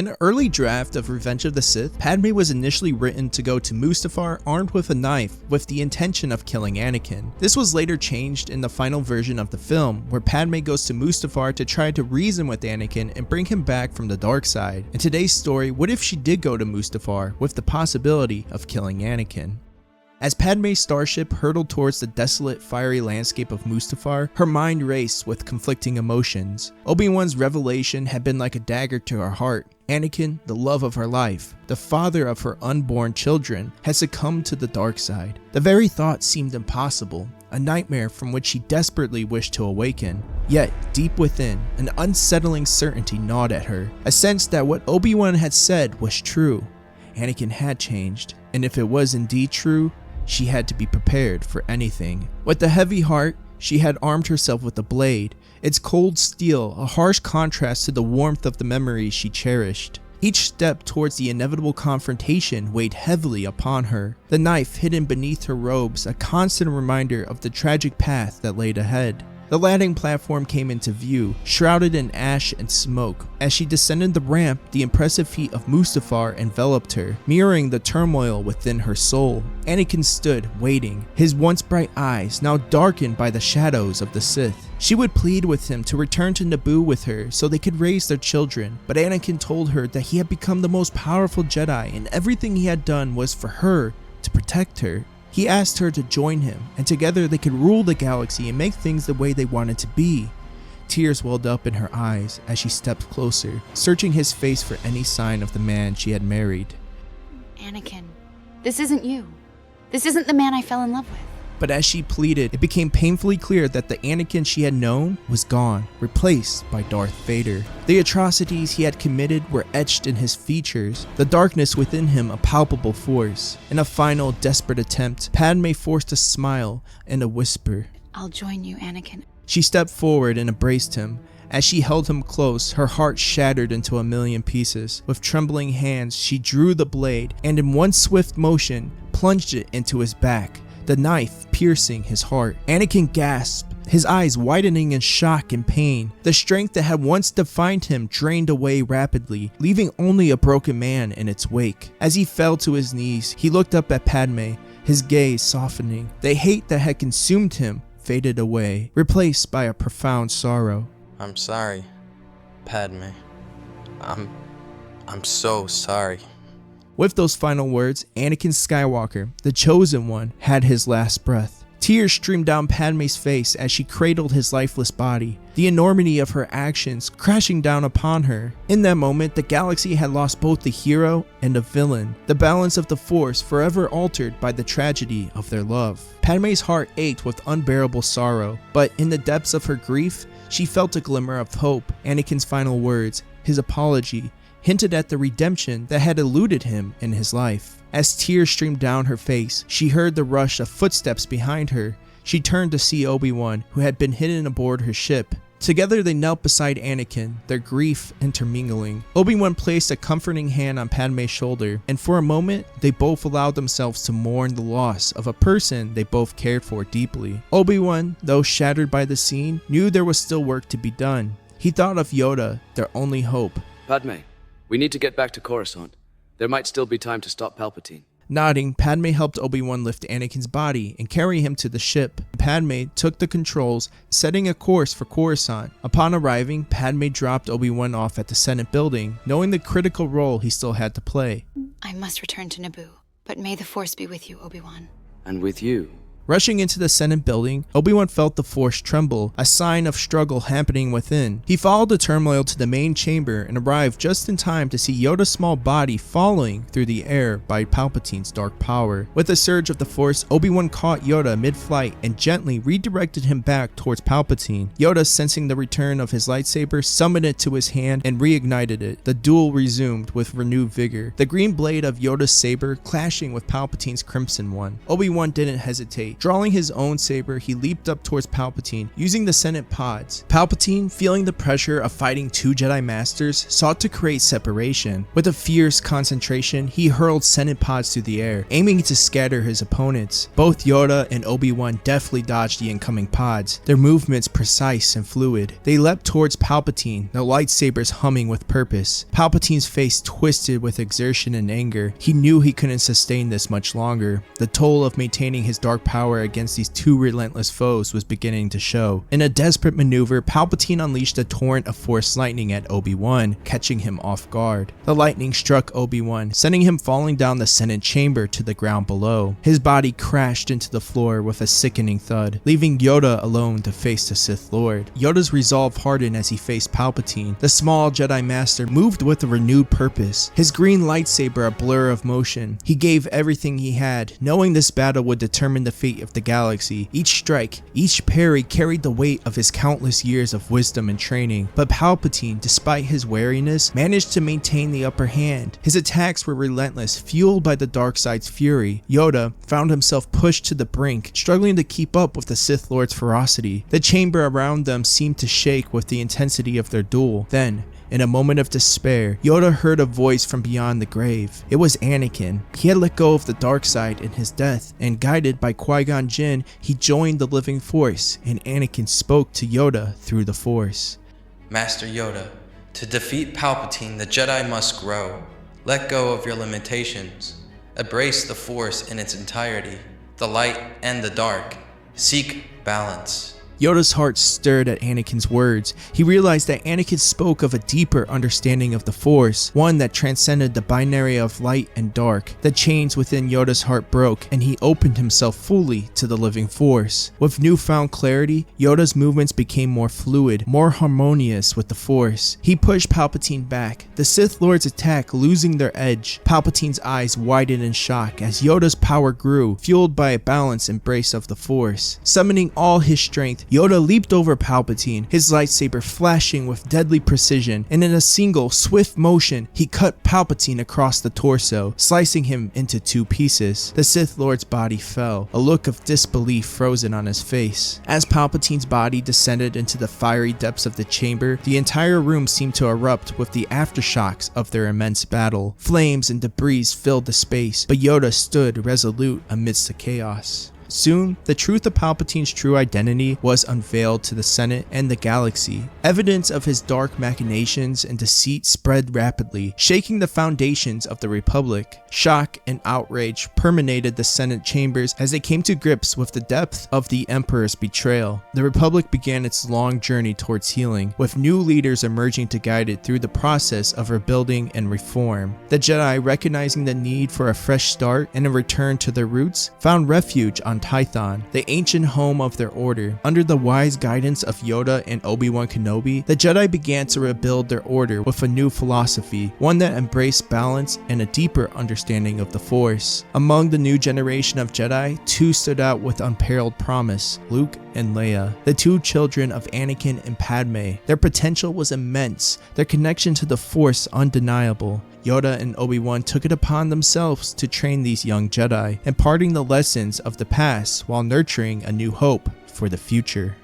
In an early draft of Revenge of the Sith, Padme was initially written to go to Mustafar armed with a knife with the intention of killing Anakin. This was later changed in the final version of the film, where Padme goes to Mustafar to try to reason with Anakin and bring him back from the dark side. In today's story, what if she did go to Mustafar with the possibility of killing Anakin? As Padme's starship hurtled towards the desolate, fiery landscape of Mustafar, her mind raced with conflicting emotions. Obi-Wan's revelation had been like a dagger to her heart. Anakin, the love of her life, the father of her unborn children, had succumbed to the dark side. The very thought seemed impossible, a nightmare from which she desperately wished to awaken. Yet, deep within, an unsettling certainty gnawed at her, a sense that what Obi-Wan had said was true. Anakin had changed, and if it was indeed true, she had to be prepared for anything. With a heavy heart, she had armed herself with a blade, its cold steel a harsh contrast to the warmth of the memories she cherished. Each step towards the inevitable confrontation weighed heavily upon her, the knife hidden beneath her robes a constant reminder of the tragic path that laid ahead. The landing platform came into view, shrouded in ash and smoke. As she descended the ramp, the impressive feat of Mustafar enveloped her, mirroring the turmoil within her soul. Anakin stood, waiting, his once bright eyes now darkened by the shadows of the Sith. She would plead with him to return to Naboo with her so they could raise their children, but Anakin told her that he had become the most powerful Jedi and everything he had done was for her, to protect her. He asked her to join him, and together they could rule the galaxy and make things the way they wanted to be. Tears welled up in her eyes as she stepped closer, searching his face for any sign of the man she had married. Anakin, this isn't you. This isn't the man I fell in love with. But as she pleaded, it became painfully clear that the Anakin she had known was gone, replaced by Darth Vader. The atrocities he had committed were etched in his features, the darkness within him a palpable force. In a final, desperate attempt, Padme forced a smile and a whisper. I'll join you, Anakin. She stepped forward and embraced him. As she held him close, her heart shattered into a million pieces. With trembling hands, she drew the blade and in one swift motion, plunged it into his back, the knife piercing his heart. Anakin gasped, his eyes widening in shock and pain. The strength that had once defined him drained away rapidly, leaving only a broken man in its wake. As he fell to his knees, he looked up at Padme, his gaze softening. The hate that had consumed him faded away, replaced by a profound sorrow. I'm sorry, Padme. I'm so sorry. With those final words, Anakin Skywalker, the Chosen One, had his last breath. Tears streamed down Padme's face as she cradled his lifeless body, the enormity of her actions crashing down upon her. In that moment, the galaxy had lost both the hero and the villain, the balance of the Force forever altered by the tragedy of their love. Padme's heart ached with unbearable sorrow, but in the depths of her grief, she felt a glimmer of hope. Anakin's final words, his apology, hinted at the redemption that had eluded him in his life. As tears streamed down her face, she heard the rush of footsteps behind her. She turned to see Obi-Wan, who had been hidden aboard her ship. Together they knelt beside Anakin, their grief intermingling. Obi-Wan placed a comforting hand on Padme's shoulder, and for a moment, they both allowed themselves to mourn the loss of a person they both cared for deeply. Obi-Wan, though shattered by the scene, knew there was still work to be done. He thought of Yoda, their only hope. Padme, we need to get back to Coruscant. There might still be time to stop Palpatine. Nodding, Padme helped Obi-Wan lift Anakin's body and carry him to the ship. Padme took the controls, setting a course for Coruscant. Upon arriving, Padme dropped Obi-Wan off at the Senate building, knowing the critical role he still had to play. I must return to Naboo, but may the Force be with you, Obi-Wan. And with you. Rushing into the Senate building, Obi-Wan felt the Force tremble, a sign of struggle happening within. He followed the turmoil to the main chamber and arrived just in time to see Yoda's small body falling through the air by Palpatine's dark power. With a surge of the Force, Obi-Wan caught Yoda mid-flight and gently redirected him back towards Palpatine. Yoda, sensing the return of his lightsaber, summoned it to his hand and reignited it. The duel resumed with renewed vigor, the green blade of Yoda's saber clashing with Palpatine's crimson one. Obi-Wan didn't hesitate. Drawing his own saber, he leaped up towards Palpatine, using the Senate pods. Palpatine, feeling the pressure of fighting two Jedi Masters, sought to create separation. With a fierce concentration, he hurled Senate pods through the air, aiming to scatter his opponents. Both Yoda and Obi-Wan deftly dodged the incoming pods, their movements precise and fluid. They leapt towards Palpatine, their lightsabers humming with purpose. Palpatine's face twisted with exertion and anger. He knew he couldn't sustain this much longer. The toll of maintaining his dark power against these two relentless foes was beginning to show. In a desperate maneuver, Palpatine unleashed a torrent of Force lightning at Obi-Wan, catching him off guard. The lightning struck Obi-Wan, sending him falling down the Senate chamber to the ground below. His body crashed into the floor with a sickening thud, leaving Yoda alone to face the Sith Lord. Yoda's resolve hardened as he faced Palpatine. The small Jedi Master moved with a renewed purpose, his green lightsaber a blur of motion. He gave everything he had, knowing this battle would determine the fate of the galaxy. Each strike, each parry carried the weight of his countless years of wisdom and training. But Palpatine, despite his wariness, managed to maintain the upper hand. His attacks were relentless, fueled by the dark side's fury. Yoda found himself pushed to the brink, struggling to keep up with the Sith Lord's ferocity. The chamber around them seemed to shake with the intensity of their duel. Then, in a moment of despair, Yoda heard a voice from beyond the grave. It was Anakin. He had let go of the dark side in his death, and guided by Qui-Gon Jinn, he joined the living Force, and Anakin spoke to Yoda through the Force. Master Yoda, to defeat Palpatine, the Jedi must grow. Let go of your limitations. Embrace the Force in its entirety, the light and the dark. Seek balance. Yoda's heart stirred at Anakin's words. He realized that Anakin spoke of a deeper understanding of the Force, one that transcended the binary of light and dark. The chains within Yoda's heart broke, and he opened himself fully to the living Force. With newfound clarity, Yoda's movements became more fluid, more harmonious with the Force. He pushed Palpatine back, the Sith Lord's attack losing their edge. Palpatine's eyes widened in shock as Yoda's power grew, fueled by a balanced embrace of the Force. Summoning all his strength, Yoda leaped over Palpatine, his lightsaber flashing with deadly precision, and in a single, swift motion, he cut Palpatine across the torso, slicing him into two pieces. The Sith Lord's body fell, a look of disbelief frozen on his face. As Palpatine's body descended into the fiery depths of the chamber, the entire room seemed to erupt with the aftershocks of their immense battle. Flames and debris filled the space, but Yoda stood resolute amidst the chaos. Soon, the truth of Palpatine's true identity was unveiled to the Senate and the galaxy. Evidence of his dark machinations and deceit spread rapidly, shaking the foundations of the Republic. Shock and outrage permeated the Senate chambers as they came to grips with the depth of the Emperor's betrayal. The Republic began its long journey towards healing, with new leaders emerging to guide it through the process of rebuilding and reform. The Jedi, recognizing the need for a fresh start and a return to their roots, found refuge on Tython, the ancient home of their order. Under the wise guidance of Yoda and Obi-Wan Kenobi, the Jedi began to rebuild their order with a new philosophy, one that embraced balance and a deeper understanding of the Force. Among the new generation of Jedi, two stood out with unparalleled promise: Luke and Leia, the two children of Anakin and Padme. Their potential was immense, their connection to the Force undeniable. Yoda and Obi-Wan took it upon themselves to train these young Jedi, imparting the lessons of the past while nurturing a new hope for the future.